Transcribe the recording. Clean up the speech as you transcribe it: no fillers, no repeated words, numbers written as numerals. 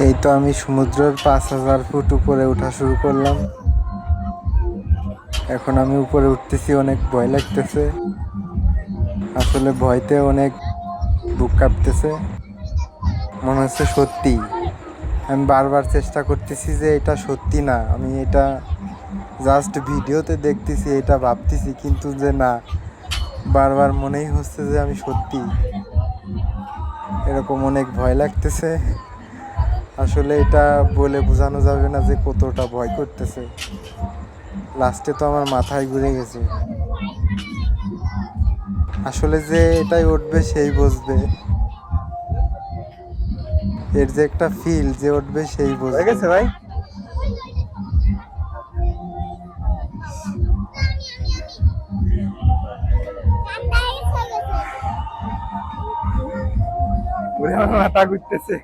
এই তো আমি সমুদ্রের 5,000 ফুট উপরে ওঠা শুরু করলাম। এখন আমি উপরে উঠতেছি, অনেক ভয় লাগতেছে। আসলে ভয়তে অনেক বুক কাঁপতেছে, মনে হচ্ছে সত্যি। আমি বারবার চেষ্টা করতেছি যে এটা সত্যি না, আমি এটা জাস্ট ভিডিওতে দেখতেছি, এটা ভাবতেছি, কিন্তু যে না, বারবার মনেই হচ্ছে যে আমি সত্যি। এরকম অনেক ভয় লাগতেছে। আসলে এটা বলে বোঝানো যাবে না যে কতটা ভয় করতেছে। লাস্টে তো আমার মাথায় ঘুরে গেছে। আসলে যে এটাই উঠবে সেই বুঝবে, এর যে একটা ফিল যে উঠবে সেই হয়ে বুঝবে। গেছে ভাই। ওরে আমার মাথা ঘুরতেছে।